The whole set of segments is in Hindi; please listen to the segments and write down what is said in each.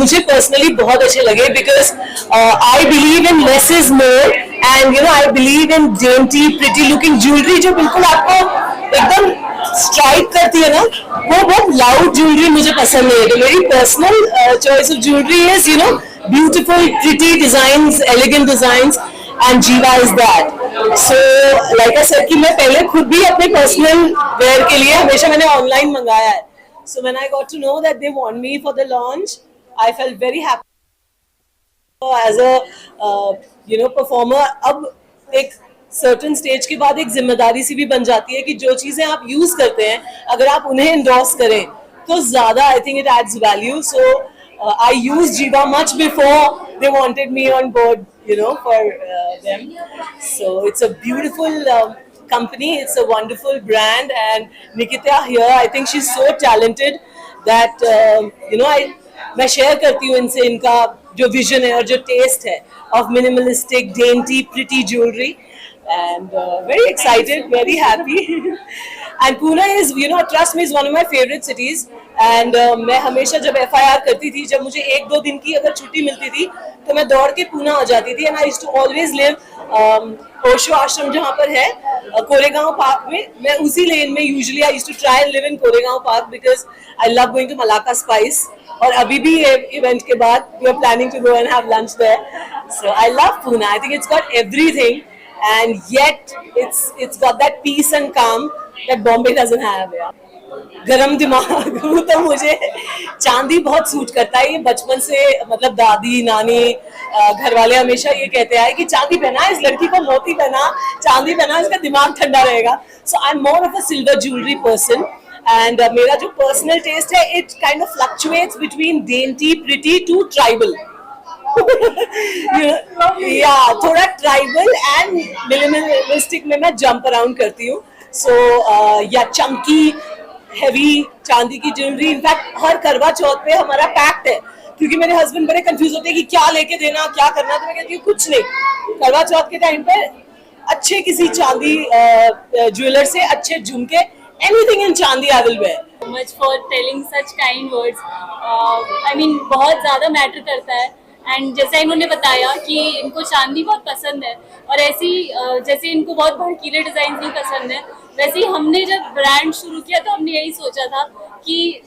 मुझे पर्सनली बहुत अच्छे लगे because I believe in less is more and you know I believe in dainty pretty looking jewellery जो बिल्कुल आपको एकदम स्ट्राइक करती है ना, वो बहुत लाउड ज्वेलरी मुझे पसंद नहीं है। तो मेरी personal choice of jewellery is you know beautiful pretty designs, elegant designs and Jiva is that. So like I said कि मैं पहले खुद भी अपने पर्सनल वेयर के लिए हमेशा मैंने ऑनलाइन मंगाया है। So when I got to know that they want me for the launch, I felt very happy as a performer. अब एक certain stage के बाद एक जिम्मेदारी सी भी बन जाती है कि जो चीजें आप यूज करते हैं अगर आप उन्हें endorse करें तो ज्यादा I think it adds value. So I used Jiva much before they wanted me on board, for them. So it's a beautiful company, it's a wonderful brand, and Nikita here, I think she's so talented that मैं शेयर करती हूँ इनसे इनका जो विजन है और जो टेस्ट है of minimalistic, dainty, pretty jewelry, and very excited, very happy. And Pune is, trust me, is one of my favorite cities. And मैं हमेशा जब FIR करती थी, जब मुझे 1-2 दिन की अगर छुट्टी मिलती थी तो मैं दौड़ के पूना आ जाती थी. And I used to always live Osho आश्रम जहाँ पर है कोरेगांव पार्क में, मैं उसी लेन में usually I used to try and live in Koregaon park because I love going to Malacca Spice. और अभी भी इवेंट के बाद we are planning to go and have lunch there. So I love Pune. I think it's got everything, and yet it's got that peace and calm that Bombay doesn't have. Yeah. गरम दिमाग तो मुझे चांदी बहुत सूट करता है. ये बचपन से मतलब दादी नानी घर वाले हमेशा ये कहते हैं कि चांदी पहना, इस लड़की को मोती पहना, चांदी पहना, इसका दिमाग ठंडा रहेगा. So I am more of a silver jewellery person. And मेरा जो पर्सनल टेस्ट है it kind of fluctuates between dainty pretty to tribal. या थोड़ा ट्राइबल एंड मिनिमलिस्टिक में मैं जंप अराउंड करती हूँ. सो या चंकी हेवी चांदी की ज्वेलरी. इनफैक्ट हर करवा चौथ पे हमारा पैक्ट है, क्योंकि मेरे हस्बैंड बड़े कंफ्यूज होते हैं कि क्या लेके देना, क्या करना. तो मैं कहती हूँ कुछ नहीं, करवा चौथ के टाइम पे अच्छे किसी चांदी ज्वेलर से अच्छे झुमके, एनीथिंग इन चांदी I will where. Much for telling such kind words. I mean बहुत ज़्यादा मैटर करता है. एंड जैसा इन्होंने बताया कि इनको चांदी बहुत पसंद है, और ऐसी जैसे इनको बहुत भड़कीले डिज़ाइन भी पसंद है, वैसे ही हमने जब ब्रांड शुरू किया तो हमने यही सोचा था कि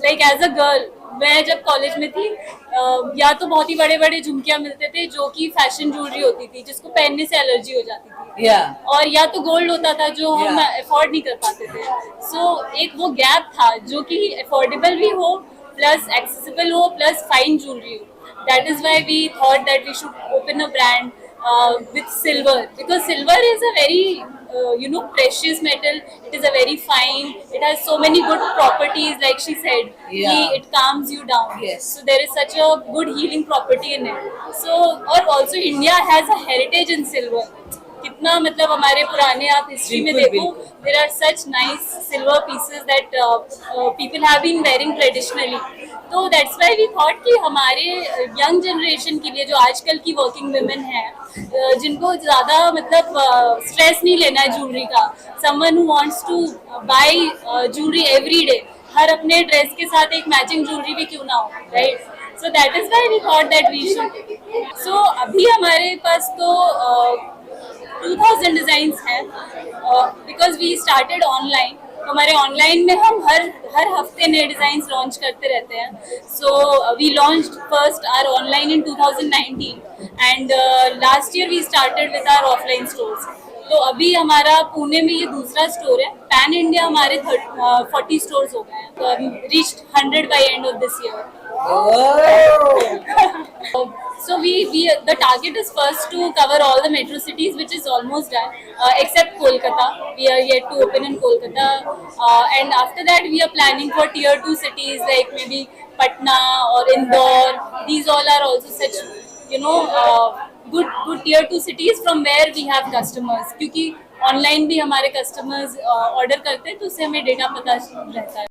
लाइक एज अ गर्ल, मैं जब कॉलेज में थी या तो बहुत ही बड़े बड़े झुमकियाँ मिलते थे जो कि फैशन ज्वेलरी होती थी, जिसको पहनने से एलर्जी हो जाती थी. और या तो गोल्ड होता था जो हम अफोर्ड नहीं कर पाते थे. सो एक वो गैप था जो कि अफोर्डेबल भी हो, प्लस एक्सेसिबल हो, प्लस फाइन ज्वेलरी हो. That is why we thought that we should open a brand with silver, because silver is a very precious metal. It is a very fine, it has so many good properties, like she said. It calms you down. Yes. So there is such a good healing property in it. So or also India has a heritage in silver. कितना मतलब हमारे पुराने आप हिस्ट्री में देखो, there are such nice silver pieces that people have been wearing traditionally. तो that's why we thought कि हमारे यंग जनरेशन के लिए, जो आजकल की वर्किंग वुमेन है, जिनको ज़्यादा मतलब स्ट्रेस नहीं लेना है ज्वेलरी का, someone who wants to buy jewelry every day, हर अपने ड्रेस के साथ एक मैचिंग ज्वेलरी भी क्यों ना हो, right? So that is why we thought that we should. So अभी हमारे पास तो 2000 डिजाइन्स हैं, बिकॉज वी स्टार्टेड ऑनलाइन. हमारे ऑनलाइन में हम हर हफ्ते नए डिजाइन्स लॉन्च करते रहते हैं. So we launched first our online in 2019, and last year we started with our offline stores. तो अभी हमारा पुणे में ये दूसरा स्टोर है. पैन इंडिया हमारे 40 स्टोर्स हो गए हैं. तो we reached 100 by end of this year. So the target is first to cover all the metro cities, which is almost done, except Kolkata. We are yet to open in Kolkata, and after that we are planning for tier 2 cities like maybe Patna or Indore. These all are also such good tier 2 cities from where we have customers. क्योंकि ऑनलाइन भी हमारे कस्टमर्स ऑर्डर करते हैं तो उससे हमें डेटा पता रहता है.